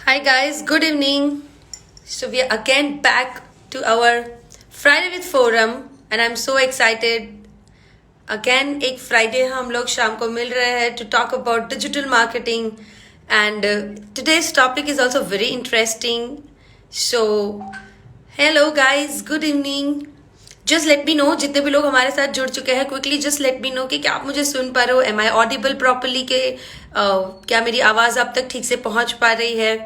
Hi guys, good evening. So we are again back to our Friday with Forum and I'm so excited. Again एक Friday हम लोग शाम को मिल रहे हैं to talk about digital marketing and today's topic is also very interesting. So hello guys, good evening. Just let me no जितने भी लोग हमारे साथ जुड़ चुके हैं quickly just let me no कि क्या आप मुझे सुन पा रहे हो. एम आई ऑडिबल प्रॉपरली के क्या मेरी आवाज आप तक ठीक से पहुंच पा रही है.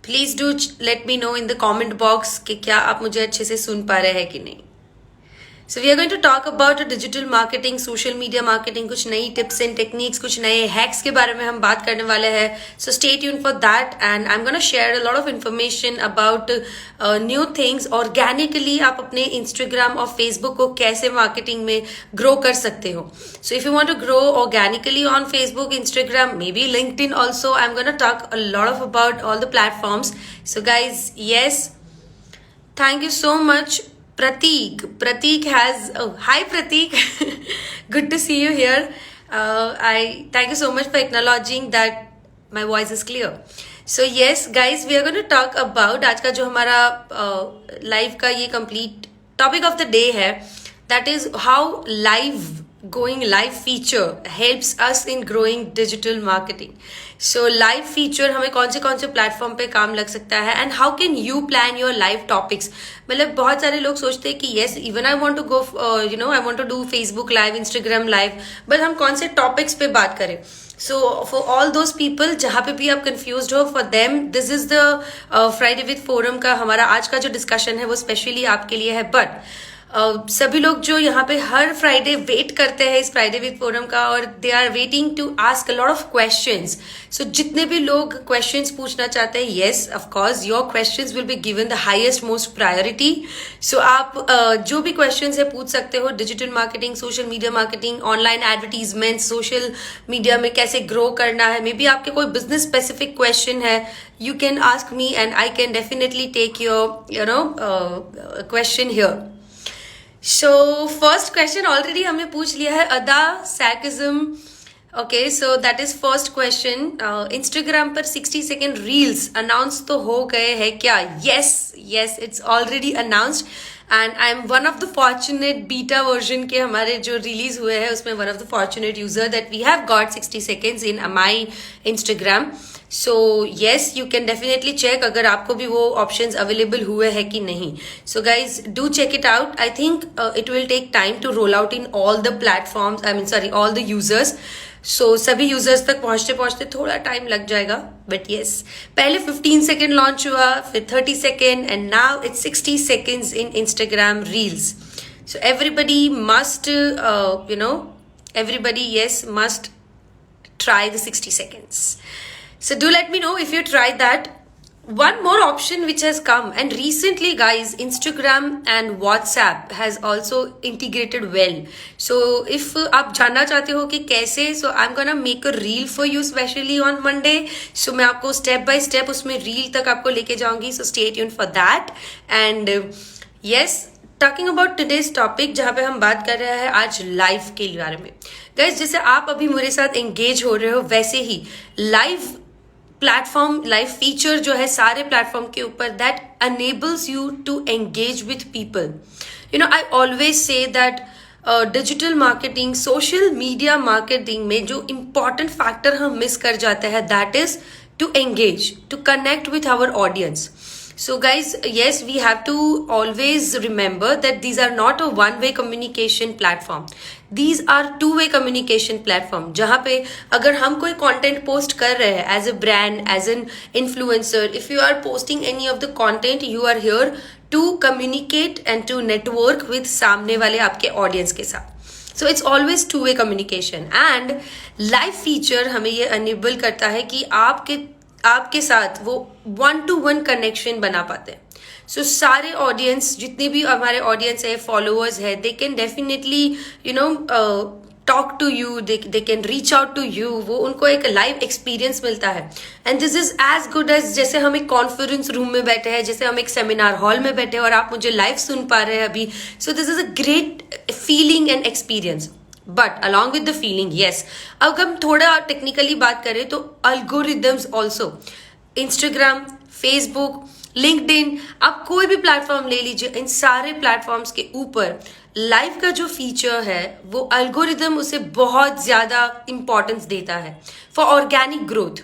Please do let me know in the comment box कि क्या आप मुझे अच्छे से सुन पा रहे हैं कि नहीं. So we are going to talk about digital marketing, social media marketing, कुछ नई टिप्स एंड टेक्निक्स, कुछ नए हैक्स के बारे में हम बात करने वाले हैं. So stay tune for that and I am gonna share a lot of information about new things. Organically आप अपने इंस्टाग्राम और फेसबुक को कैसे मार्केटिंग में ग्रो कर सकते हो. So if you want to grow organically on Facebook, Instagram, maybe LinkedIn also, I am gonna talk a lot of about all the platforms. So guys, yes, thank you so much. Prateek has, oh, hi Prateek. Good to see you here. I thank you so much for acknowledging that my voice is clear. So yes guys, we are going to talk about आज का जो हमारा live का ये complete topic of the day है, that is how going live feature helps us in growing digital marketing. So live feature हमें कौन से प्लेटफॉर्म पे काम लग सकता है and how can you plan your live topics. मतलब बहुत सारे लोग सोचते हैं कि yes even I want to go I want to do Facebook live, Instagram live, but हम कौन से टॉपिक्स पे बात करें. So for all those people जहाँ पे भी आप कंफ्यूज हो, for them this is the Friday with forum का हमारा आज का जो डिस्कशन है वो स्पेशली आपके लिए है. बट सभी लोग जो यहाँ पे हर फ्राइडे वेट करते हैं इस फ्राइडे विद फोरम का और they are waiting to ask a lot of questions. So जितने भी लोग क्वेश्चंस पूछना चाहते हैं, yes of course your questions will be given the highest most priority. So आप जो भी क्वेश्चंस है पूछ सकते हो. Digital marketing, social media marketing, online advertisement, social media में कैसे ग्रो करना है, मे बी आपके कोई बिजनेस स्पेसिफिक क्वेश्चन है, you can ask me and I can definitely take your question here. So first question already हमने पूछ लिया है. अदा sarcasm. Okay, so that is first question. Instagram पर 60 second reels announce तो हो गए हैं क्या? Yes, it's already announced. And I'm one of the fortunate beta version के हमारे जो रिलीज हुए हैं उसमें one of the fortunate user that we have got 60 seconds in my Instagram. So yes, you can definitely check अगर आपको भी वो options available हुए हैं कि नहीं. So guys, do check it out. I think it will take time to roll out in all the platforms. All the users. So सभी users तक पहुँचते थोड़ा टाइम लग जाएगा. But yes, पहले 15 second launch हुआ, फिर 30 second, and now it's 60 seconds in Instagram Reels. So everybody must, must try the 60 seconds. So do let me know if you tried that. One more option which has come, and recently guys, Instagram and WhatsApp has also integrated well. So if आप जानना चाहते हो कि कैसे, so I'm gonna make a reel for you specially on Monday. So मैं आपको step by step उसमें reel तक आपको लेके जाऊंगी. So stay tuned for that. And yes, talking about today's topic जहाँ पे हम बात कर रहे हैं आज लाइव के बारे में. गाइज जैसे आप अभी मेरे साथ एंगेज हो रहे हो वैसे ही लाइव प्लेटफॉर्म, लाइव फीचर जो है सारे प्लेटफॉर्म के ऊपर that enables you to engage with people. I always say that digital marketing, social media marketing में जो इम्पॉर्टेंट फैक्टर हम मिस कर जाते हैं that is to engage, to connect with our audience. So guys, yes, we have to always remember that these are not a one-way communication platform. These are two-way communication platform. जहाँ पे अगर हम कोई content post कर रहे हैं as a brand, as an influencer, if you are posting any of the content, you are here to communicate and to network with सामने वाले आपके audience के साथ. So it's always two-way communication. And live feature हमें ये enable करता है कि आपके साथ वो 1-to-1 कनेक्शन बना पाते हैं. सो सारे ऑडियंस, जितने भी हमारे ऑडियंस है, फॉलोअर्स है, they can definitely talk to you, they can reach out to you. वो उनको एक लाइव एक्सपीरियंस मिलता है. And this is as good as जैसे हम एक कॉन्फ्रेंस रूम में बैठे हैं, जैसे हम एक सेमिनार हॉल में बैठे हैं और आप मुझे लाइव सुन पा रहे हैं अभी. So this is a great feeling and experience. But along with the feeling, yes, अब हम थोड़ा टेक्निकली बात करें तो algorithms also Instagram, Facebook, LinkedIn, आप कोई भी प्लेटफॉर्म ले लीजिए, इन सारे प्लेटफॉर्म्स के ऊपर लाइव का जो फीचर है वो एल्गोरिदम उसे बहुत ज्यादा इंपॉर्टेंस देता है फॉर ऑर्गेनिक ग्रोथ।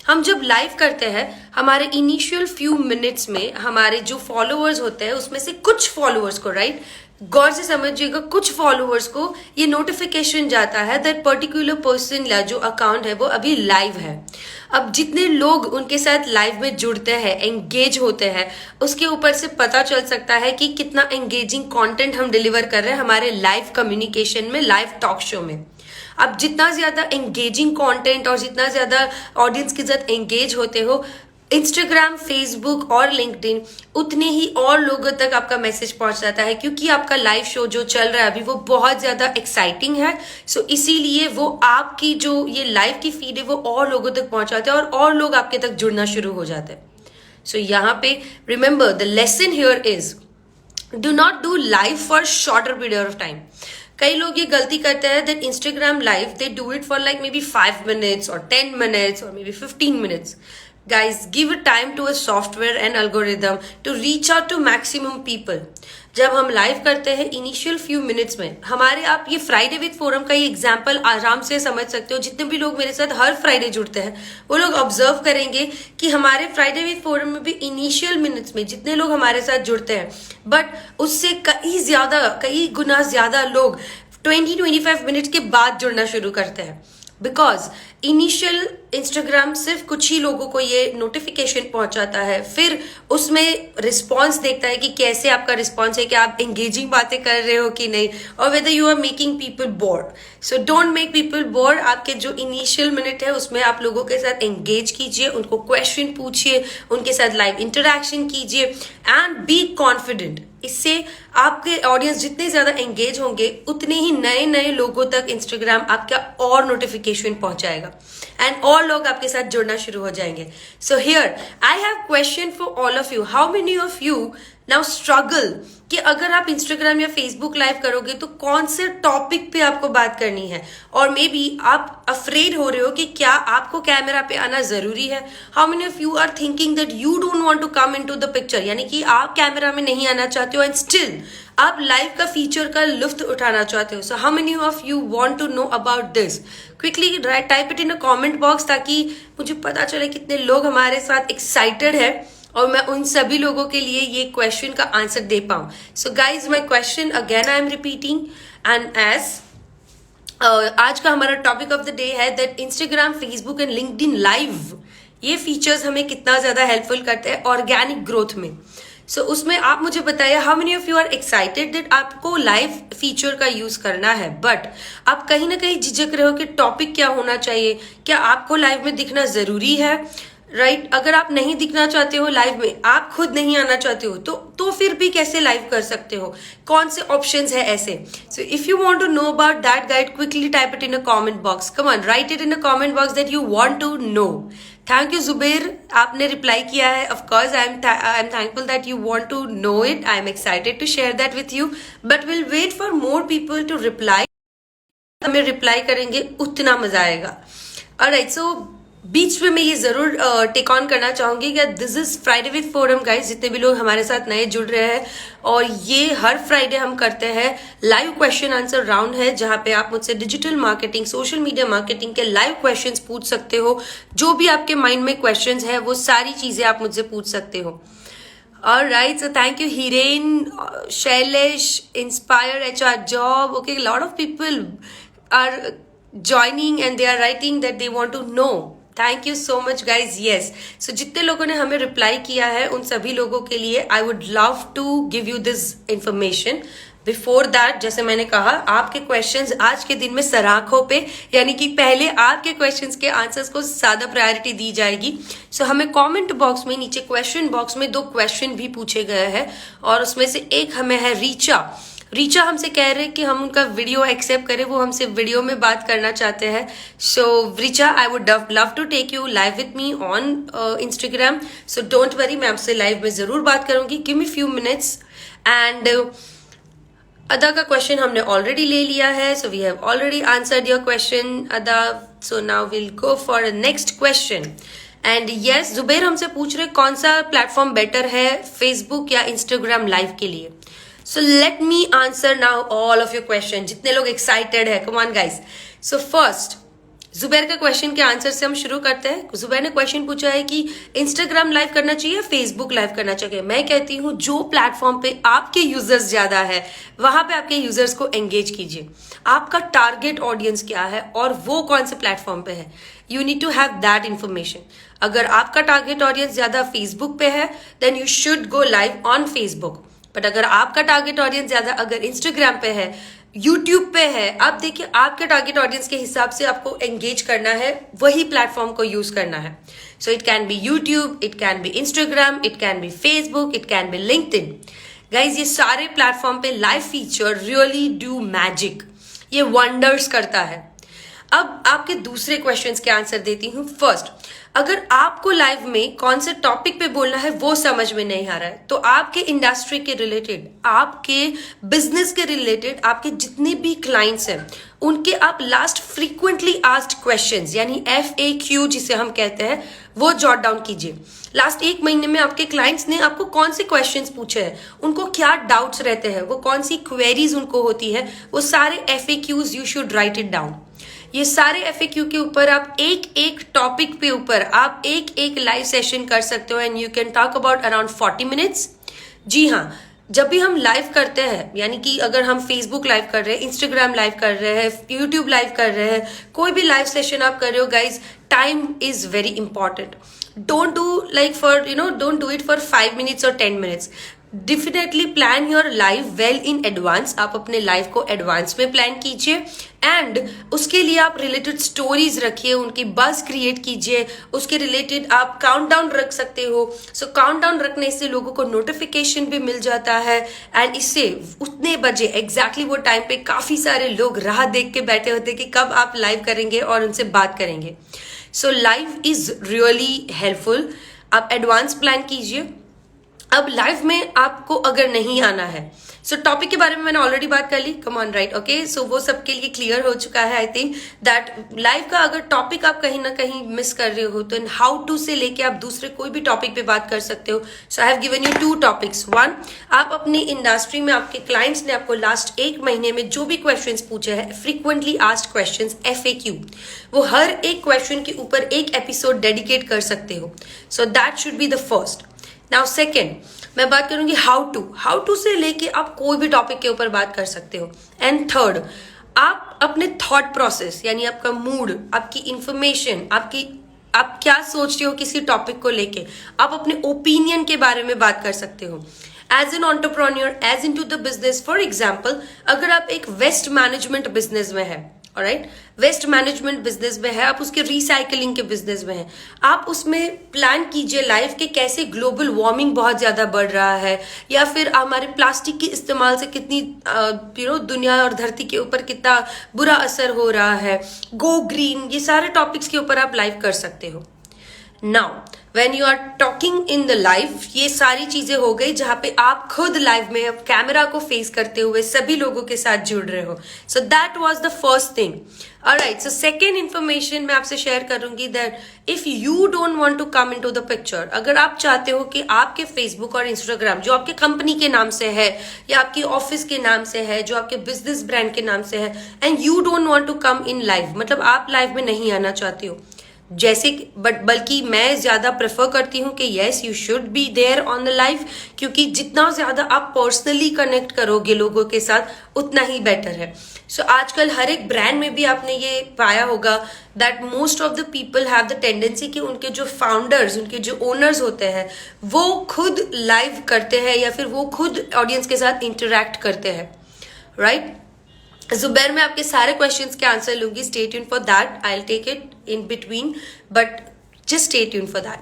हम जब लाइव करते हैं, हमारे इनिशियल फ्यू मिनट्स में हमारे जो फॉलोअर्स होते हैं उसमें से कुछ फॉलोअर्स को, राइट, गौर से समझिएगा, कुछ फॉलोअर्स को ये नोटिफिकेशन जाता है दैट पर्टिकुलर पर्सन या जो अकाउंट है वो अभी लाइव है। अब जितने लोग उनके साथ लाइव में जुड़ते हैं, एंगेज होते हैं, उसके ऊपर से पता चल सकता है कि कितना एंगेजिंग कंटेंट हम डिलीवर कर रहे हैं हमारे लाइव कम्युनिकेशन में, लाइव टॉक शो में। अब जितना ज्यादा एंगेजिंग कंटेंट और जितना ज्यादा ऑडियंस के साथ एंगेज होते हो इंस्टाग्राम, फेसबुक और लिंक्डइन, उतने ही और लोगों तक आपका मैसेज पहुंच जाता है, क्योंकि आपका लाइव शो जो चल रहा है अभी वो बहुत ज्यादा एक्साइटिंग है। सो इसीलिए वो आपकी जो ये लाइव की फीड है वो और लोगों तक पहुंचाते हैं और लोग आपके तक जुड़ना शुरू हो जाते हैं। सो यहाँ पे remember the lesson here is do not do live for shorter period of time. कई लोग ये गलती करते हैं that Instagram live they do it for like may be 5 minutes or 10 minutes or maybe 15 minutes. Guys, give a time to a software and algorithm to reach out to maximum people. जब हम live करते हैं initial few minutes में, हमारे आप ये Friday with forum का ये एग्जाम्पल आराम से समझ सकते हो। जितने भी लोग मेरे साथ हर फ्राइडे जुड़ते हैं वो लोग ऑब्जर्व करेंगे कि हमारे फ्राइडे विद फोरम में भी इनिशियल मिनट्स में जितने लोग हमारे साथ जुड़ते हैं, बट उससे कई गुना ज्यादा लोग 20-25 मिनट्स के बाद जुड़ना शुरू करते हैं। बिकॉज इनिशियल इंस्टाग्राम सिर्फ कुछ ही लोगों को ये नोटिफिकेशन पहुंचाता है, फिर उसमें रिस्पॉन्स देखता है कि कैसे आपका रिस्पॉन्स है, कि आप एंगेजिंग बातें कर रहे हो कि नहीं, और whether you are making people bored. So don't make people bored. आपके जो इनिशियल मिनट है उसमें आप लोगों के साथ एंगेज कीजिए, उनको क्वेश्चन पूछिए, उनके साथ लाइव इंटरेक्शन कीजिए एंड बी कॉन्फिडेंट। इससे आपके ऑडियंस जितने ज्यादा एंगेज होंगे उतने ही नए नए लोगों तक इंस्टाग्राम आपका और नोटिफिकेशन पहुंचाएगा एंड और लोग आपके साथ जुड़ना शुरू हो जाएंगे। So here I have question for all of you. How many of you now struggle कि अगर आप इंस्टाग्राम या फेसबुक लाइव करोगे तो कौन से टॉपिक पे आपको बात करनी है, और मे बी आप अफ्रेड हो रहे हो कि क्या आपको कैमरा पे आना जरूरी है। How many of you are thinking that you don't want to come into the picture, यानी कि आप कैमरा में नहीं आना चाहते हो एंड स्टिल आप लाइव का फीचर का लुत्फ उठाना चाहते हो। So how many of you want to know about this? Quickly type it in a comment box ताकि मुझे पता चले कितने लोग हमारे साथ एक्साइटेड है और मैं उन सभी लोगों के लिए ये क्वेश्चन का आंसर दे पाऊं। So guys my question again I am repeating and as आज का हमारा टॉपिक ऑफ द डे है that Instagram, Facebook and LinkedIn live ये फीचर्स हमें कितना ज्यादा हेल्पफुल करते हैं ऑर्गेनिक ग्रोथ में। सो उसमें आप मुझे बताइए how many of you are excited that आपको लाइव फीचर का यूज करना है, बट आप कहीं ना कहीं झिझक रहे हो कि टॉपिक क्या होना चाहिए, क्या आपको लाइव में दिखना जरूरी है, राइट? अगर आप नहीं दिखना चाहते हो लाइव में, आप खुद नहीं आना चाहते हो, तो फिर भी कैसे लाइव कर सकते हो? कौन से ऑप्शंस है ऐसे? So if you want to know about that guide, quickly type it in a comment box. Come on, write it in a comment box that you want to know. Thank you Zuber, आपने reply किया है। Of course I am thankful that you want to know it. I am excited to share that with you, but will wait for more people to reply. हमें reply करेंगे उतना मजा आएगा। Alright, सो बीच में मैं ये जरूर टेक ऑन करना चाहूंगी कि this is Friday with forum guys. जितने भी लोग हमारे साथ नए जुड़ रहे हैं, और ये हर फ्राइडे हम करते हैं लाइव क्वेश्चन आंसर राउंड है, जहां पे आप मुझसे digital marketing, social media marketing के लाइव क्वेश्चंस पूछ सकते हो। जो भी आपके माइंड में क्वेश्चंस है वो सारी चीजें आप मुझसे पूछ सकते हो। Alright, so thank you Hiren, Shailesh, Inspire HR Job. Okay, a lot of people are joining and they are writing that they want to know. Thank you so much guys. Yes, so जितने लोगों ने हमें reply किया है उन सभी लोगों के लिए I would love to give you this information. Before that, जैसे मैंने कहा, आपके क्वेश्चंस आज के दिन में सराखों पे, यानी कि पहले आपके क्वेश्चंस के आंसर्स को ज्यादा प्रायोरिटी दी जाएगी। सो हमें कमेंट बॉक्स में, नीचे क्वेश्चन बॉक्स में 2 क्वेश्चन भी पूछे गए हैं, और उसमें से एक हमें है रीचा हमसे कह रहे हैं कि हम उनका वीडियो एक्सेप्ट करें, वो हमसे वीडियो में बात करना चाहते हैं। So Richa, I would love to take you live with me on Instagram. So don't worry, मैं आपसे लाइव में जरूर बात करूंगी। Give me few minutes. And Ada का क्वेश्चन हमने ऑलरेडी ले लिया है, so we have already answered your question Ada. So now will go for a next question and yes, Zubair हमसे पूछ रहे कौन सा प्लेटफॉर्म बेटर है, फेसबुक या इंस्टाग्राम लाइव के लिए. So let me answer now all of your question. जितने लोग एक्साइटेड है, come on guys. So first, Zubair का क्वेश्चन के आंसर से हम शुरू करते हैं. जुबैर ने क्वेश्चन पूछा है कि इंस्टाग्राम लाइव करना चाहिए या फेसबुक लाइव करना चाहिए. मैं कहती हूँ जो प्लेटफॉर्म पे आपके यूजर्स ज्यादा है वहां पे आपके यूजर्स को एंगेज कीजिए. आपका टारगेट ऑडियंस क्या है और वो कौन से प्लेटफॉर्म पे है. You need to have that information. अगर आपका टारगेट ऑडियंस ज्यादा फेसबुक पे है then you should go live on Facebook. But अगर आपका टारगेट ऑडियंस ज्यादा अगर इंस्टाग्राम पे है, यूट्यूब पे है, आप देखिए आपके टारगेट ऑडियंस के हिसाब से आपको एंगेज करना है, वही प्लेटफॉर्म को यूज करना है. So it can B YouTube, it can B Instagram, it can B Facebook, it can B LinkedIn. Guys, ये सारे प्लेटफॉर्म पे live feature really do magic. ये वंडर्स करता है. अब आपके दूसरे क्वेश्चंस के आंसर देती हूँ. फर्स्ट, अगर आपको लाइव में कौन से टॉपिक पे बोलना है वो समझ में नहीं आ रहा है तो आपके इंडस्ट्री के रिलेटेड, आपके बिजनेस के रिलेटेड, आपके जितने भी क्लाइंट्स हैं उनके आप लास्ट फ्रीक्वेंटली आस्क्ड क्वेश्चंस यानी FAQ जिसे हम कहते हैं वो जॉट डाउन कीजिए. लास्ट एक महीने में आपके क्लाइंट्स ने आपको कौन से क्वेश्चंस पूछे हैं, उनको क्या डाउट्स रहते हैं, वो कौन सी क्वेरीज उनको होती है, वो सारे FAQs you should write it down. ये सारे FAQ के ऊपर आप एक एक टॉपिक पे ऊपर आप एक एक लाइव सेशन कर सकते हो and you can talk about around 40 minutes. जी हाँ, जब भी हम लाइव करते हैं, यानी कि अगर हम फेसबुक लाइव कर रहे हैं, इंस्टाग्राम लाइव कर रहे हैं, यूट्यूब लाइव कर रहे हैं, कोई भी लाइव सेशन आप कर रहे हो guys, time is very important. Don't do like for don't do it for 5 minutes और 10 minutes. Definitely plan your live well in advance. आप अपने लाइव को एडवांस में प्लान कीजिए एंड उसके लिए आप रिलेटेड स्टोरीज रखिए, उनकी बज़ क्रिएट कीजिए, उसके रिलेटेड आप काउंटडाउन रख सकते हो. सो काउंटडाउन रखने से लोगों को नोटिफिकेशन भी मिल जाता है एंड इससे उतने बजे एग्जैक्टली वो टाइम पे काफी सारे लोग राह देख के बैठे होते कि कब आप लाइव करेंगे और उनसे बात करेंगे. सो लाइव इज रियली हेल्पफुल. आप एडवांस प्लान कीजिए. अब लाइव में आपको अगर नहीं आना है, सो टॉपिक के बारे में मैंने ऑलरेडी बात कर ली, कम ऑन राइट, ओके. सो वो सबके लिए क्लियर हो चुका है. आई थिंक दैट लाइव का अगर टॉपिक आप कहीं ना कहीं मिस कर रहे हो तो इन हाउ टू से लेके आप दूसरे कोई भी टॉपिक पे बात कर सकते हो. So I have given you 2 topics. 1, आप अपनी इंडस्ट्री में आपके क्लाइंट्स ने आपको लास्ट एक महीने में जो भी क्वेश्चंस पूछे हैं, फ्रीक्वेंटली आस्क्ड क्वेश्चंस FAQ, वो हर एक क्वेश्चन के ऊपर एक एपिसोड डेडिकेट कर सकते हो. So that should be the first. Now second, मैं बात करूंगी हाउ टू से लेके आप कोई भी टॉपिक के ऊपर बात कर सकते हो. एंड थर्ड, आप अपने थॉट प्रोसेस यानी आपका मूड, आपकी इंफॉर्मेशन, आप क्या सोच रहे हो किसी टॉपिक को लेके, आप अपने ओपिनियन के बारे में बात कर सकते हो. As an entrepreneur, as in to the business, for example अगर आप एक वेस्ट मैनेजमेंट बिजनेस में है, ऑलराइट, वेस्ट मैनेजमेंट बिजनेस में है, आप उसके रिसाइकलिंग के बिजनेस में है, आप उसमें प्लान कीजिए लाइव के कैसे ग्लोबल वार्मिंग बहुत ज्यादा बढ़ रहा है या फिर हमारे प्लास्टिक के इस्तेमाल से कितनी दुनिया और धरती के ऊपर कितना बुरा असर हो रहा है, गो ग्रीन, ये सारे टॉपिक्स के ऊपर आप लाइव कर सकते हो. Now when you are talking in the live, ये सारी चीजें हो गई जहां पे आप खुद लाइव में अब कैमरा को फेस करते हुए सभी लोगों के साथ जुड़ रहे हो. So that was the first thing. Alright, so second information मैं आपसे शेयर करूंगी that if you don't want to come into the picture, अगर आप चाहते हो कि आपके फेसबुक और इंस्टाग्राम जो आपके कंपनी के नाम से है या आपकी ऑफिस के नाम से है, जो आपके बिजनेस ब्रांड के नाम से है, and you don't want to come in live, मतलब आप लाइव में नहीं आना चाहते हो, जैसे बल्कि मैं ज्यादा प्रेफर करती हूँ कि yes you should be there on the live, क्योंकि जितना ज्यादा आप पर्सनली कनेक्ट करोगे लोगों के साथ उतना ही बेटर है. सो आजकल हर एक ब्रांड में भी आपने ये पाया होगा that most of the people have the tendency कि उनके जो फाउंडर्स, उनके जो ओनर्स होते हैं वो खुद लाइव करते हैं या फिर वो खुद ऑडियंस के साथ इंटरेक्ट करते हैं, राइट. जुबैर, मैं आपके सारे क्वेश्चंस के आंसर लूंगी. Stay tune for that. I will take it in between but just stay tune for that.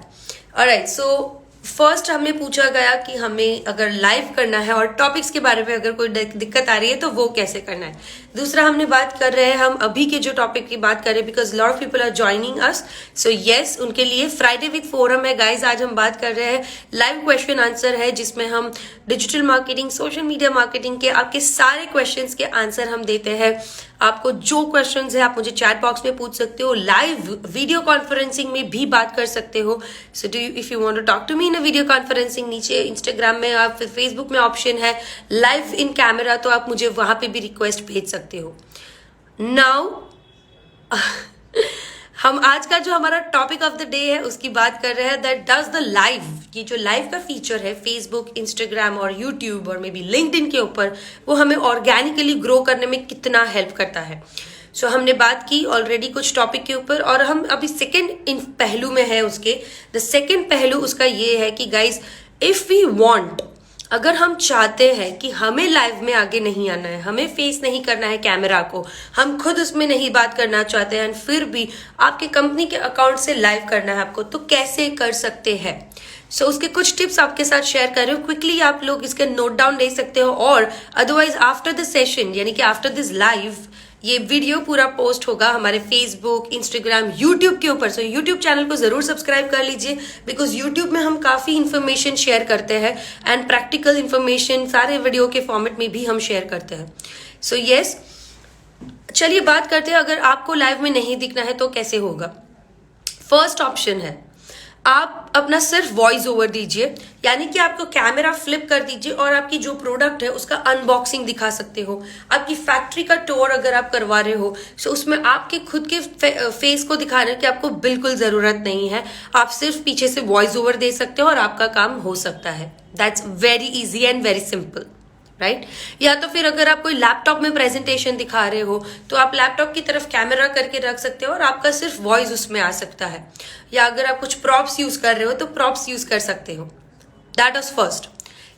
Alright, so first हमें पूछा गया कि हमें अगर लाइव करना है और टॉपिक्स के बारे में अगर कोई दिक्कत आ रही है तो वो कैसे करना है. दूसरा हमने बात कर रहे हैं, हम अभी के जो टॉपिक की बात कर रहे हैं, because lot of people are joining us, so yes उनके लिए फ्राइडे विद फोरम है गाइज। आज हम बात कर रहे हैं, लाइव क्वेश्चन आंसर है, जिसमें हम digital marketing, social media marketing के आपके सारे क्वेश्चंस के आंसर हम देते हैं। आपको जो क्वेश्चंस है आप मुझे चैट बॉक्स में पूछ सकते हो, लाइव वीडियो कॉन्फ्रेंसिंग में भी बात कर सकते हो। So do if you want to talk to me in a video conferencing, नीचे इंस्टाग्राम में आप फिर फेसबुक में ऑप्शन है लाइव इन कैमरा, तो आप मुझे वहां पे भी रिक्वेस्ट भेज सकते हो। नाउ हम आज का जो हमारा टॉपिक ऑफ द डे है उसकी बात कर रहे हैं, दैट डज द लाइव, ये जो लाइव का फीचर है फेसबुक, इंस्टाग्राम और यूट्यूब और मे बी लिंक्डइन के ऊपर, वो हमें ऑर्गेनिकली ग्रो करने में कितना हेल्प करता है। सो हमने बात की ऑलरेडी कुछ टॉपिक के ऊपर, और हम अभी सेकेंड इन पहलू में है उसके। द सेकेंड पहलू उसका ये है कि गाइज, इफ वी वॉन्ट, अगर हम चाहते हैं कि हमें लाइव में आगे नहीं आना है, हमें फेस नहीं करना है कैमरा को, हम खुद उसमें नहीं बात करना चाहते हैं, फिर भी आपके कंपनी के अकाउंट से लाइव करना है आपको, तो कैसे कर सकते हैं। सो उसके कुछ टिप्स आपके साथ शेयर कर रहे हो, क्विकली आप लोग इसके नोट डाउन ले सकते हो, और अदरवाइज आफ्टर द सेशन, यानी कि आफ्टर दिस लाइव, ये वीडियो पूरा पोस्ट होगा हमारे फेसबुक, इंस्टाग्राम, यूट्यूब के ऊपर। सो यूट्यूब चैनल को जरूर सब्सक्राइब कर लीजिए, बिकॉज यूट्यूब में हम काफी इंफॉर्मेशन शेयर करते हैं, एंड प्रैक्टिकल इंफॉर्मेशन सारे वीडियो के फॉर्मेट में भी हम शेयर करते हैं। सो यस, चलिए बात करते हैं, अगर आपको लाइव में नहीं दिखना है तो कैसे होगा। फर्स्ट ऑप्शन है, आप अपना सिर्फ वॉइस ओवर दीजिए, यानी कि आपको कैमरा फ्लिप कर दीजिए और आपकी जो प्रोडक्ट है उसका अनबॉक्सिंग दिखा सकते हो। आपकी फैक्ट्री का टूर अगर आप करवा रहे हो, तो उसमें आपके खुद के फेस को दिखाने की आपको बिल्कुल जरूरत नहीं है, आप सिर्फ पीछे से वॉइस ओवर दे सकते हो और आपका काम हो सकता है। That's very easy and very simple, right. या तो फिर अगर आप कोई लैपटॉप में प्रेजेंटेशन दिखा रहे हो, तो आप लैपटॉप की तरफ कैमरा करके रख सकते हो और आपका सिर्फ वॉइस उसमें आ सकता है। या अगर आप कुछ प्रॉप्स यूज कर रहे हो तो प्रॉप्स यूज कर सकते हो। That was first.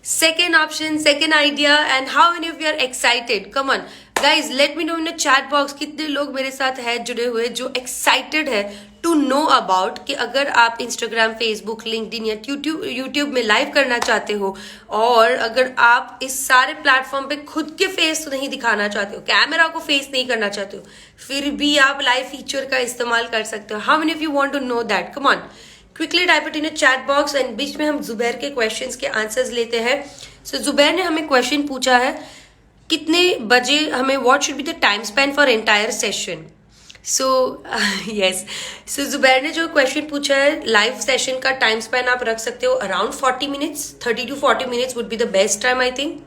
Second option, second idea, and how many of you are excited, come on guys, let me know in the chat box कितने लोग मेरे साथ है जुड़े हुए जो एक्साइटेड है टू नो अबाउट कि अगर आप इंस्टाग्राम, फेसबुक, लिंक्डइन या यूट्यूब में लाइव करना चाहते हो, और अगर आप इस सारे प्लेटफॉर्म पे खुद के फेस तो नहीं दिखाना चाहते हो, कैमरा को फेस नहीं करना चाहते हो, फिर भी आप लाइव फीचर का इस्तेमाल कर सकते हो। How many of you want to know that, come on quickly type it in a chat box. And बीच में हम जुबैर के क्वेश्चंस के आंसर्स लेते हैं। सो जुबैर ने हमें क्वेश्चन पूछा है, कितने बजे हमें, what should be the time spend for entire session. So yes, so Zubair ने जो क्वेश्चन पूछा है, लाइव सेशन का टाइम स्पेन आप रख सकते हो अराउंड 40 minutes, 30 to 40 minutes would be the best time I think.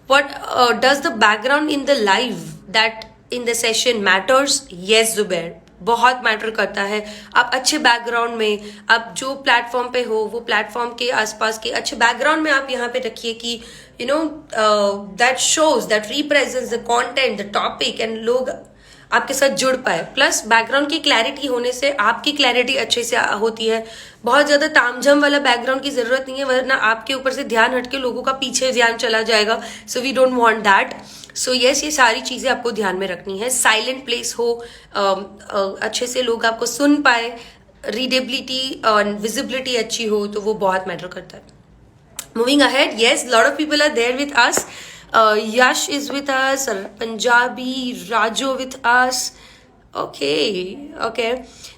What does the background in the live that in the session matters. Yes Zubair, बहुत मैटर करता है। आप अच्छे बैकग्राउंड में, आप जो प्लेटफॉर्म पे हो वो प्लेटफॉर्म के आसपास के अच्छे बैकग्राउंड में आप यहाँ पे रखिए कि you know that shows, that represents the content, the topic, and लोग आपके साथ जुड़ पाए। प्लस बैकग्राउंड की क्लैरिटी होने से आपकी क्लैरिटी अच्छे से होती है। बहुत ज्यादा तामझाम वाला बैकग्राउंड की जरूरत नहीं है, वरना आपके ऊपर से ध्यान हटके लोगों का पीछे ध्यान चला जाएगा। So we don't want that. So yes, ये सारी चीजें आपको ध्यान में रखनी है। साइलेंट प्लेस हो, अच्छे से लोग आपको सुन पाए, रीडेबिलिटी और विजिबिलिटी अच्छी हो, तो वो बहुत मैटर करता है। Moving ahead, yes, lot of people are there with us. Yash is with us, Punjabi, Rajo with us. Okay.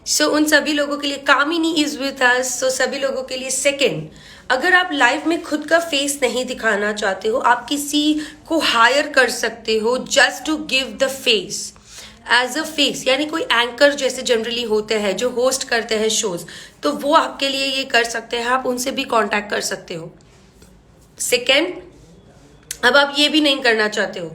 So उन सभी लोगों के लिए, कामिनी is with us. So सभी लोगों के लिए सेकेंड, अगर आप लाइव में खुद का फेस नहीं दिखाना चाहते हो, आप किसी को हायर कर सकते हो just to give the face as a face, यानी कोई एंकर जैसे जनरली होते हैं जो होस्ट करते हैं शोज, तो वो आपके लिए ये कर सकते हैं, आप उनसे भी कांटेक्ट कर सकते हो। सेकेंड, अब आप ये भी नहीं करना चाहते हो,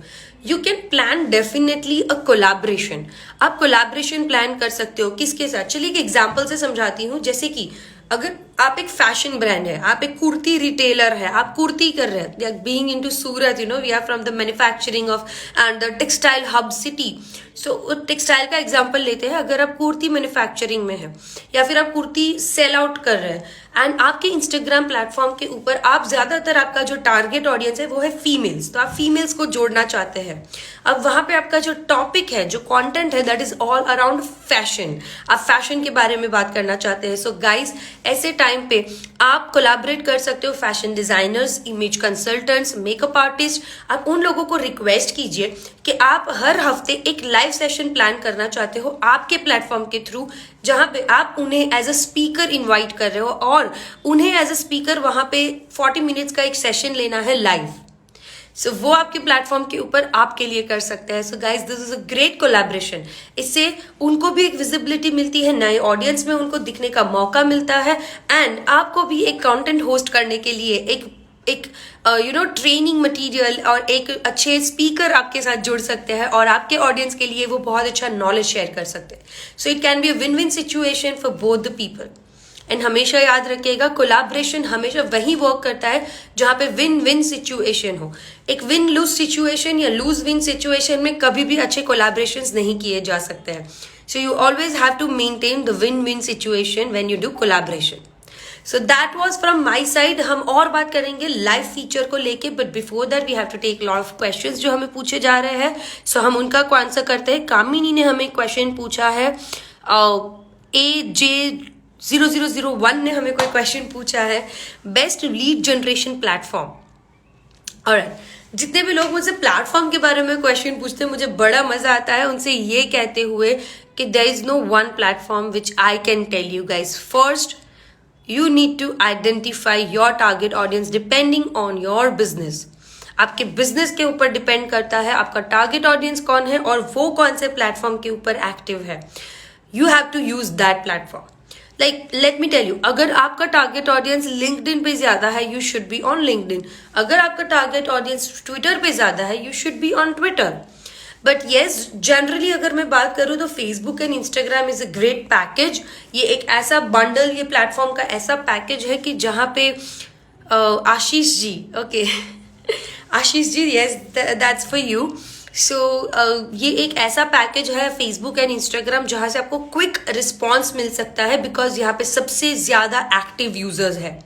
you can plan definitely a collaboration. आप कोलैबोरेशन प्लान कर सकते हो किसके साथ, चलिए एक एग्जांपल से समझाती हूँ। जैसे कि अगर आप एक फैशन ब्रांड है, आप एक कुर्ती रिटेलर है, आप कुर्ती कर रहे हैं, being into Surat, you know we are from the manufacturing of and the textile hub city. So textile का एग्जांपल लेते हैं। अगर आप कुर्ती मैन्युफैक्चरिंग में है या फिर आप कुर्ती सेल आउट कर रहे हैं, एंड आपके इंस्टाग्राम प्लेटफॉर्म के ऊपर आप ज्यादातर, आपका जो टारगेट ऑडियंस है वो है फीमेल्स, तो आप फीमेल्स को जोड़ना चाहते हैं। अब वहां पे आपका जो टॉपिक है, जो कंटेंट है, that is all around fashion, आप फैशन के बारे में बात करना चाहते हैं। सो गाइस, ऐसे टाइम टाइम पे आप कोलैबोरेट कर सकते हो fashion designers, image consultants, makeup artist. आप उन लोगों को रिक्वेस्ट कीजिए कि आप हर हफ्ते एक लाइव सेशन प्लान करना चाहते हो आपके प्लेटफॉर्म के थ्रू, जहां पे आप उन्हें एज अ स्पीकर इनवाइट कर रहे हो और उन्हें एज अ स्पीकर वहां पे 40 मिनट्स का एक सेशन लेना है लाइव। सो वो आपके प्लेटफॉर्म के ऊपर आपके लिए कर सकते हैं। So guys, this is a great collaboration. इससे उनको भी एक विजिबिलिटी मिलती है, नए ऑडियंस में उनको दिखने का मौका मिलता है, एंड आपको भी एक कंटेंट होस्ट करने के लिए एक ट्रेनिंग मटेरियल और एक अच्छे स्पीकर आपके साथ जुड़ सकते हैं और आपके ऑडियंस के लिए वो बहुत अच्छा नॉलेज शेयर कर सकते हैं। So it can be a win win situation for both the people. And हमेशा याद रखिएगा, कोलैबोरेशन हमेशा वही वर्क करता है जहां पे विन विन सिचुएशन हो। एक विन लूज सिचुएशन या लूज विन सिचुएशन में कभी भी अच्छे कोलैबोरेशंस नहीं किए जा सकते हैं। So you always have to maintain the win win situation when you do collaboration. So that was from my side. हम और बात करेंगे लाइव फीचर को लेके, but before that we have to take lot of questions जो हमें पूछे जा रहे हैं। सो हम उनका आंसर करते हैं। कामिनी ने हमें क्वेश्चन पूछा है, AJ0001 ने हमें कोई क्वेश्चन पूछा है, best lead generation platform. Alright, जितने भी लोग मुझसे प्लेटफॉर्म के बारे में क्वेश्चन पूछते हैं, मुझे बड़ा मजा आता है उनसे ये कहते हुए कि there is no one platform which I can tell you guys. First, you need to identify your target audience depending on your business। आपके बिजनेस के ऊपर डिपेंड करता है आपका टारगेट ऑडियंस कौन है और वो कौन से प्लेटफॉर्म के ऊपर एक्टिव है। You have to use that platform. Like let me tell you, अगर आपका टारगेट ऑडियंस लिंक्डइन पे ज्यादा है, you should be on LinkedIn. अगर आपका टारगेट ऑडियंस ट्विटर पे ज्यादा है, you should be on Twitter. But yes, generally अगर मैं बात करूं तो Facebook and Instagram is a great package. ये एक ऐसा बंडल, ये प्लेटफॉर्म का ऐसा पैकेज है कि जहां पे Ashish ji, okay Ashish ji, yes that's for you. So ये एक ऐसा पैकेज है फेसबुक एंड इंस्टाग्राम जहां से आपको क्विक रिस्पॉन्स मिल सकता है, बिकॉज यहाँ पे सबसे ज्यादा एक्टिव यूजर्स है।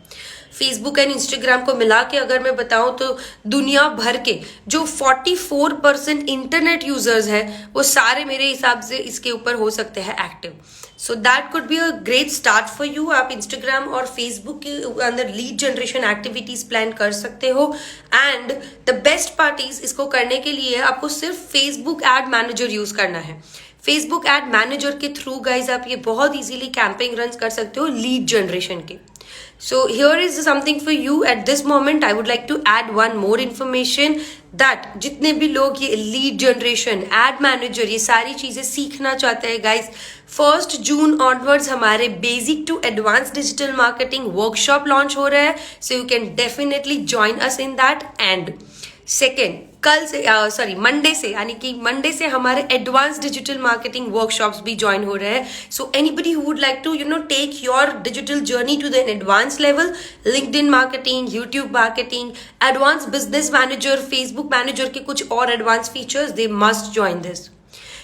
फेसबुक एंड इंस्टाग्राम को मिला के अगर मैं बताऊं तो दुनिया भर के जो 44% इंटरनेट यूजर्स हैं, वो सारे मेरे हिसाब से इसके ऊपर हो सकते हैं active. So that could be a great start for you. आप इंस्टाग्राम और फेसबुक के अंदर लीड जनरेशन एक्टिविटीज प्लान कर सकते हो। And the best part is, इसको करने के लिए आपको सिर्फ फेसबुक एड मैनेजर यूज करना है। फेसबुक एड मैनेजर के थ्रू गाइज आप ये बहुत इजीली कैंपेन रन कर सकते हो लीड जनरेशन के। So here is something for you at this moment. I would like to add one more information that जितने भी लोग ये लीड जनरेशन, एड मैनेजर, ये सारी चीजें सीखना चाहते हैं गाइज, 1 जून ऑनवर्ड्स हमारे basic to advance digital marketing workshop launch हो रहा है। So you can definitely join us in that. And second, कल से मंडे से हमारे एडवांस डिजिटल मार्केटिंग वर्कशॉप्स भी ज्वाइन हो रहे हैं। So anybody who would like to take your digital journey to the advance level, LinkedIn marketing, YouTube marketing, advance business manager, Facebook manager के कुछ और advance features, they must join this.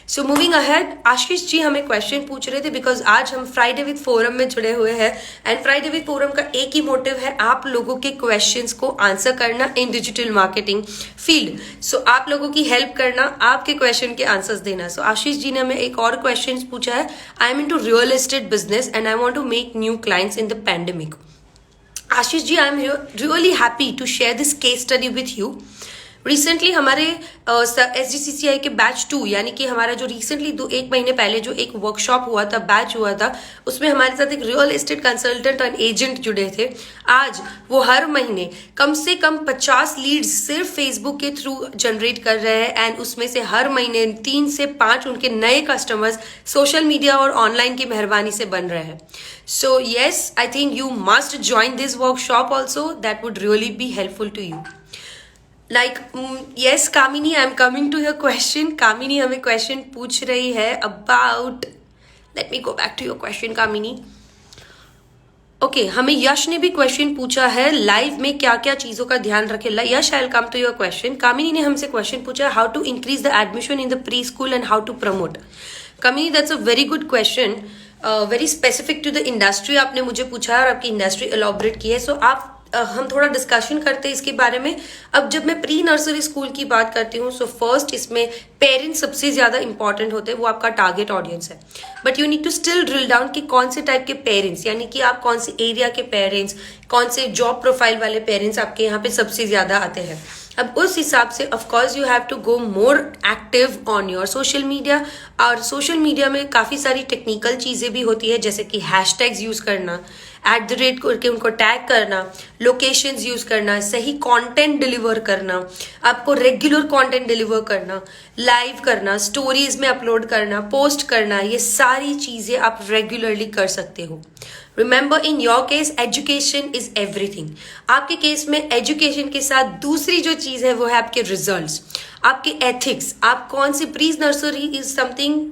So moving ahead, Ashish ji हमें question पूछ रहे थे because आज हम Friday with forum में जुड़े हुए हैं एंड फ्राइडे विद फोरम का एक ही मोटिव है, आप लोगों के क्वेश्चंस को आंसर करना इन डिजिटल मार्केटिंग फील्ड। सो आप लोगों की हेल्प करना, आपके क्वेश्चन के आंसर्स देना। सो आशीष जी ने हमें एक और क्वेश्चन पूछा है, I am into real estate business and I want to make new clients in the pandemic. Ashish ji, I am really happy to share this case study with you. Recently हमारे SGCCI के batch 2, यानी कि हमारा जो recently 1 महीने पहले जो एक वर्कशॉप हुआ था, बैच हुआ था, उसमें हमारे साथ एक रियल एस्टेट कंसल्टेंट और एजेंट जुड़े थे। आज वो हर महीने कम से कम 50 लीड्स सिर्फ फेसबुक के थ्रू जनरेट कर रहे हैं एंड उसमें से हर महीने 3 से 5 उनके नए कस्टमर्स सोशल मीडिया और ऑनलाइन की मेहरबानी से बन रहे हैं। So yes, I think you must join this workshop also, that would really be helpful to you. Like, yes, Kamini, I am coming to your question. Kamini हमें question पूछ रही है about, let me go back to your question, Kamini. Okay, हमें यश ने भी question पूछा है, live में क्या क्या चीजों का ध्यान रखे। Yes, I will come to your question. Kamini ने हमसे क्वेश्चन पूछा है, how to increase the admission in the pre school and how to promote. Kamini, that's a very good question, very specific to the industry आपने मुझे पूछा है और आपकी इंडस्ट्री एलॉबरेट की है। सो आप हम थोड़ा डिस्कशन करते हैं इसके बारे में। अब जब मैं प्री नर्सरी स्कूल की बात करती हूँ, सो फर्स्ट इसमें पेरेंट्स सबसे ज्यादा इंपॉर्टेंट होते हैं, वो आपका टारगेट ऑडियंस है। But you need to still drill down कि कौन से टाइप के पेरेंट्स, यानी कि आप कौन से एरिया के पेरेंट्स, कौन से जॉब प्रोफाइल वाले पेरेंट्स आपके यहाँ पे सबसे ज्यादा आते हैं। अब उस हिसाब से of course you have to go more active on your social media. और सोशल मीडिया में काफ़ी सारी टेक्निकल चीज़ें भी होती है, जैसे कि हैशटैग्स यूज़ करना, @ करके उनको टैग करना, लोकेशंस यूज़ करना, सही कंटेंट डिलीवर करना, आपको रेगुलर कंटेंट डिलीवर करना, लाइव करना, स्टोरीज में अपलोड करना, पोस्ट करना, ये सारी चीज़ें आप रेगुलरली कर सकते हो। Remember in your case education is everything. आपके केस में एजुकेशन के साथ दूसरी जो चीज़ है वो है आपके रिजल्ट्स, आपके एथिक्स। आप कौन सी pre nursery is something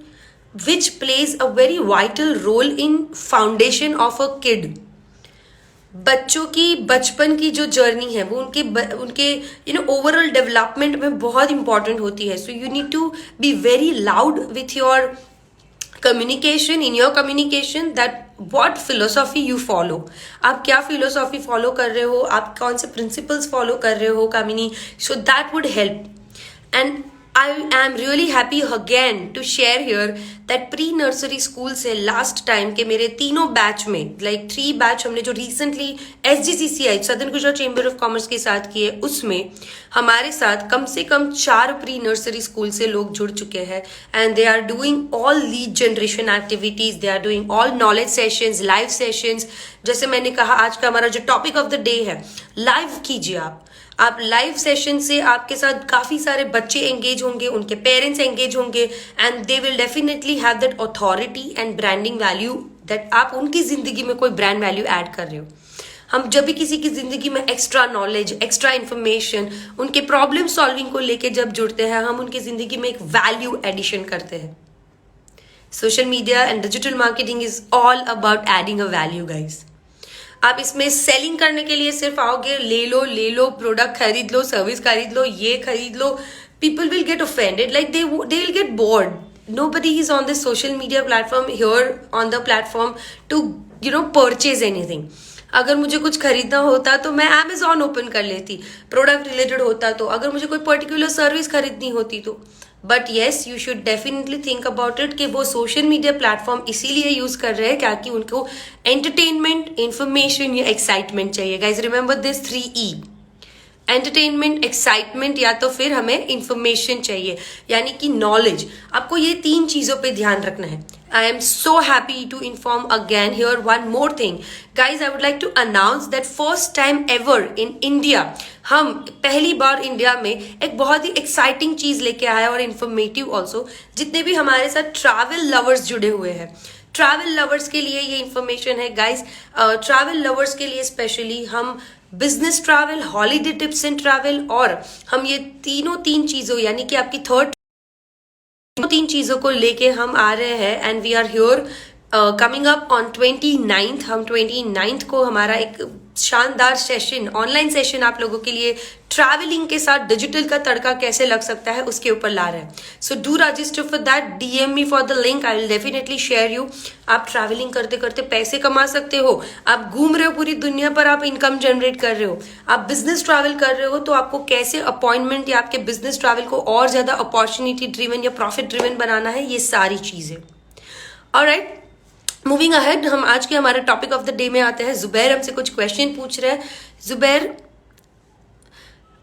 which plays a very vital role in foundation of a kid. बच्चों की बचपन की जो जर्नी है वो उनके ओवरऑल डेवलपमेंट में बहुत इंपॉर्टेंट होती है। So you need to be very loud with your communication, in your communication, that what philosophy you follow। आप क्या philosophy follow कर रहे हो, आप कौन से principles follow कर रहे हो कामिनी, so that would help। And I am really happy again to share here that pre-nursery school से last time के मेरे तीनों बैच में, like 3 बैच हमने जो recently SGCCI southern Gujarat chamber of commerce के साथ किए, उसमें हमारे साथ कम से कम 4 प्री नर्सरी स्कूल से लोग जुड़ चुके हैं। And they are doing all lead generation activities, they are doing all knowledge sessions, live sessions. जैसे मैंने कहा, आज का हमारा जो टॉपिक ऑफ द डे है, लाइव कीजिए आप लाइव सेशन से आपके साथ काफी सारे बच्चे एंगेज होंगे, उनके पेरेंट्स एंगेज होंगे, and they will definitely have that authority and branding value, that आप उनकी जिंदगी में कोई ब्रांड वैल्यू ऐड कर रहे हो। हम जब भी किसी की जिंदगी में एक्स्ट्रा नॉलेज, एक्स्ट्रा इन्फॉर्मेशन, उनके प्रॉब्लम सॉल्विंग को लेके जब जुड़ते हैं, हम उनकी जिंदगी में एक वैल्यू एडिशन करते हैं। Social media and digital marketing is all about adding a value guys. आप इसमें सेलिंग करने के लिए सिर्फ आओगे, ले लो प्रोडक्ट खरीद लो, सर्विस खरीद लो, ये खरीद लो, people will get offended, like they will get bored. Nobody is on this social media platform here on the platform to purchase anything। अगर मुझे कुछ खरीदना होता तो मैं Amazon ओपन कर लेती, प्रोडक्ट रिलेटेड होता तो, अगर मुझे कोई पर्टिकुलर सर्विस खरीदनी होती तो। But yes, you should definitely think about it कि वो सोशल मीडिया प्लेटफॉर्म इसीलिए यूज कर रहे हैं क्या कि उनको एंटरटेनमेंट, इंफॉर्मेशन या एक्साइटमेंट चाहिए। Guys remember this 3E, entertainment, excitement, या तो फिर हमें इंफॉर्मेशन चाहिए, यानी कि नॉलेज। आपको ये 3 चीजों पे ध्यान रखना है। I am so happy to inform again here one more thing. Guys, I would like to announce that first time ever in India, हम पहली बार इंडिया में एक बहुत ही एक्साइटिंग चीज लेके आए और इन्फॉर्मेटिव ऑल्सो। जितने भी हमारे साथ ट्रैवल लवर्स जुड़े हुए हैं, ट्रैवल लवर्स के लिए ये इन्फॉर्मेशन है गाइज। ट्रैवल लवर्स के लिए स्पेशली हम business travel, holiday tips and travel, और हम ये तीन चीजों, यानी कि आपकी 3 चीजों को लेके हम आ रहे हैं। And we are here coming up on 29th। हम 29th को हमारा एक शानदार सेशन, ऑनलाइन सेशन आप लोगों के लिए ट्रैवलिंग के साथ डिजिटल का तड़का कैसे लग सकता है उसके ऊपर ला रहे हैं। So do register for that, DM me for the link, I will definitely share you. आप ट्रैवलिंग करते करते पैसे कमा सकते हो, आप घूम रहे हो पूरी दुनिया पर, आप इनकम जनरेट कर रहे हो, आप बिजनेस ट्रैवल कर रहे हो, तो आपको कैसे अपॉइंटमेंट या आपके बिजनेस ट्रैवल को और ज्यादा अपॉर्चुनिटी ड्रिवन या प्रॉफिट ड्रिवन बनाना है, ये सारी चीजें। ऑलराइट, मूविंग अहेड, हम आज के हमारे टॉपिक ऑफ द डे में आते हैं। जुबैर हमसे कुछ क्वेश्चन पूछ रहे हैं। जुबैर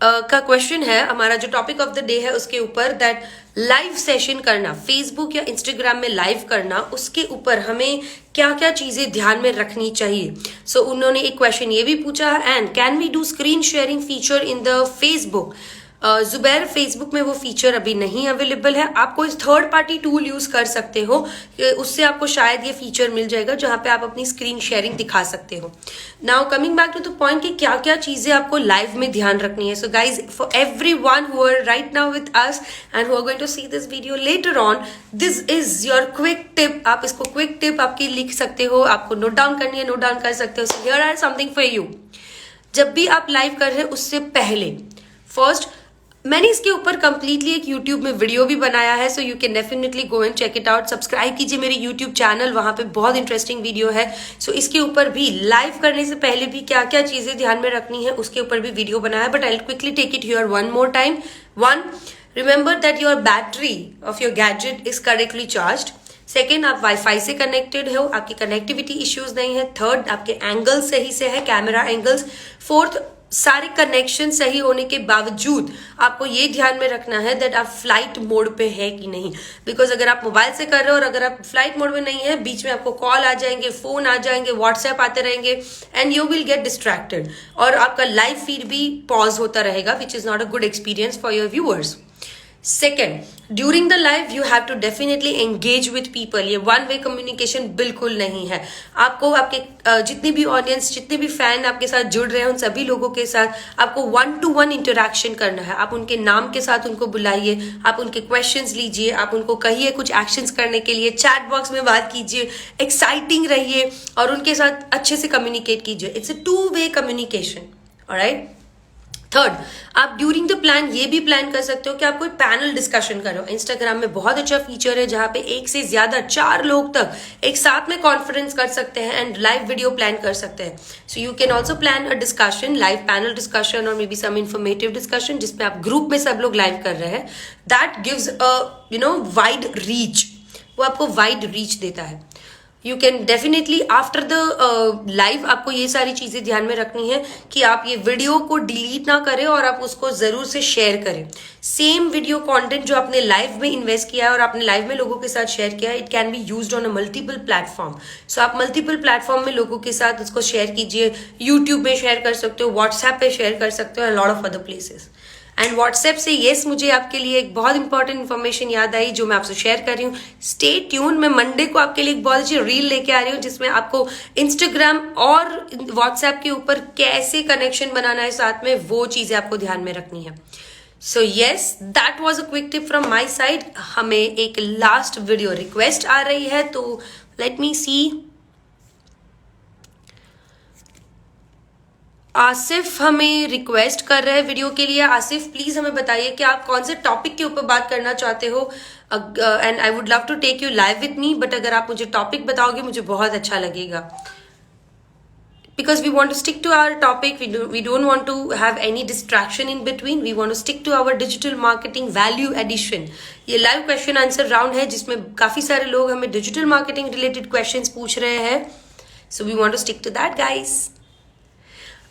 का क्वेश्चन है, हमारा जो टॉपिक ऑफ द डे है उसके ऊपर, दैट लाइव सेशन करना, फेसबुक या इंस्टाग्राम में लाइव करना, उसके ऊपर हमें क्या क्या चीजें ध्यान में रखनी चाहिए। सो उन्होंने एक क्वेश्चन ये भी पूछा, and can we do screen sharing feature in the Facebook. Zubair, Facebook में वो फीचर अभी नहीं अवेलेबल है, आप कोई थर्ड पार्टी टूल यूज कर सकते हो, उससे आपको शायद ये फीचर मिल जाएगा जहां पे आप अपनी स्क्रीन शेयरिंग दिखा सकते हो। Now coming back to the point कि क्या क्या चीजें आपको लाइव में ध्यान रखनी है। So guys, for everyone who are right now with us and who are going to see this video later on, this is your quick tip. आप इसको क्विक टिप आपकी लिख सकते हो, आपको नोट डाउन करनी है, नोट डाउन कर सकते हो। So here are something for you. जब भी आप लाइव कर रहे हैं उससे पहले फर्स्ट मैंने इसके ऊपर कंप्लीटली एक यूट्यूब में वीडियो भी बनाया है, so you can definitely go and check it out. Subscribe कीजिए मेरे यूट्यूब चैनल, वहां पे बहुत इंटरेस्टिंग वीडियो है. सो इसके ऊपर भी लाइव करने से पहले भी क्या क्या चीजें ध्यान में रखनी है उसके ऊपर भी वीडियो बनाया है. But I will quickly take it here one more time. One, remember that your battery of your gadget is correctly charged. Second, आप वाईफाई से कनेक्टेड हो, आपकी कनेक्टिविटी इश्यूज नहीं है. थर्ड, आपके एंगल सही से है, कैमरा एंगल्स. फोर्थ, सारे कनेक्शन सही होने के बावजूद आपको ये ध्यान में रखना है दैट आप फ्लाइट मोड पे है कि नहीं. बिकॉज अगर आप मोबाइल से कर रहे हो और अगर आप फ्लाइट मोड में नहीं है, बीच में आपको कॉल आ जाएंगे, फोन आ जाएंगे, व्हाट्सएप आते रहेंगे and you will get distracted. और आपका लाइव फीड भी पॉज होता रहेगा, which is not a good experience for your viewers. Second, during the live you have to definitely engage with people. ये वन वे कम्युनिकेशन बिल्कुल नहीं है. आपको आपके जितनी भी ऑडियंस, जितने भी फैन आपके साथ जुड़ रहे हैं, उन सभी लोगों के साथ आपको 1-to-1 इंटरेक्शन करना है. आप उनके नाम के साथ उनको बुलाइए, आप उनके क्वेश्चंस लीजिए, आप उनको कहिए कुछ एक्शंस करने के लिए, चैट बॉक्स में बात कीजिए, एक्साइटिंग रहिए और उनके साथ अच्छे से कम्युनिकेट कीजिए. It's a 2-way communication. Alright. Third, आप ड्यूरिंग द प्लान ये भी प्लान कर सकते हो कि आप कोई पैनल डिस्कशन करो. इंस्टाग्राम में बहुत अच्छा फीचर है जहां पे एक से ज्यादा 4 लोग तक एक साथ में कॉन्फ्रेंस कर सकते हैं एंड लाइव वीडियो प्लान कर सकते हैं. So you can also plan a discussion, live panel discussion और maybe some informative discussion जिसमें आप ग्रुप में सब लोग लाइव कर रहे हैं. That gives a wide reach. वो आपको वाइड रीच देता है. You can definitely after the live आपको ये सारी चीजें ध्यान में रखनी है कि आप ये वीडियो को डिलीट ना करें और आप उसको जरूर से शेयर करें. सेम वीडियो कंटेंट जो आपने लाइव में इन्वेस्ट किया है और आपने लाइव में लोगों के साथ शेयर किया है, it can be used on a multiple platform. So आप मल्टीपल प्लेटफॉर्म में लोगों के साथ उसको शेयर कीजिए. यूट्यूब में शेयर कर सकते हो, व्हाट्सएप पे शेयर कर सकते हो and lot of other places. And WhatsApp से येस, मुझे आपके लिए एक बहुत इंपॉर्टेंट इन्फॉर्मेशन याद आई जो मैं आपसे शेयर कर रही हूँ. Stay tune. मैं मंडे को आपके लिए एक बहुत अच्छी रील लेके आ रही हूँ जिसमें आपको इंस्टाग्राम और व्हाट्सएप के ऊपर कैसे कनेक्शन बनाना है साथ में, वो चीजें आपको ध्यान में रखनी है. So yes, that was a quick tip from my side. हमें एक लास्ट वीडियो रिक्वेस्ट आ रही है, तो लेट मी सी. आसिफ हमें रिक्वेस्ट कर रहे हैं वीडियो के लिए. आसिफ, प्लीज हमें बताइए कि आप कौन से टॉपिक के ऊपर बात करना चाहते हो and I would love to take you live with me. But अगर आप मुझे टॉपिक बताओगे मुझे बहुत अच्छा लगेगा. Because we want to stick to our topic, we don't want to have any distraction in between. We want to stick to our digital marketing value addition. ये live question answer round है जिसमें काफी सारे लोग हमें digital marketing related questions पूछ रहे हैं. So we want to stick to that, guys.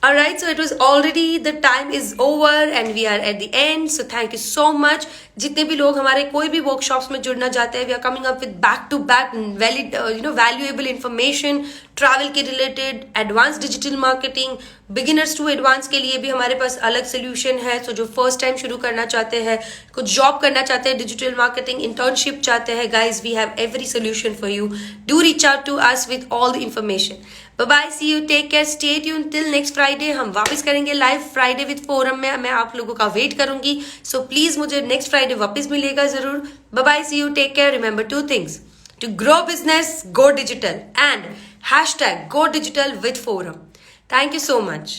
Alright, so it was already, the time is over and we are at the end. So thank you so much. जितने भी लोग हमारे कोई भी workshops में जुड़ना चाहते हैं, we are coming up with back to back valid, valuable information, travel के related, advance digital marketing, beginners to advance के लिए भी हमारे पास अलग सोल्यूशन है. सो जो फर्स्ट टाइम शुरू करना चाहते हैं, कुछ जॉब करना चाहते हैं, डिजिटल मार्केटिंग इंटर्नशिप चाहते हैं, guys we have every solution for you. Do reach out to us with all the information. Bye bye, see you, take care, stay tune till next Friday. हम वापस करेंगे live Friday with forum में. मैं आप लोगों का wait करूंगी. So please मुझे नेक्स्ट फ्राइडे वापस मिलेगा जरूर. Bye bye, see you, take care. Remember 2 things: to grow business, go digital, and #go digital with forum. Thank you so much.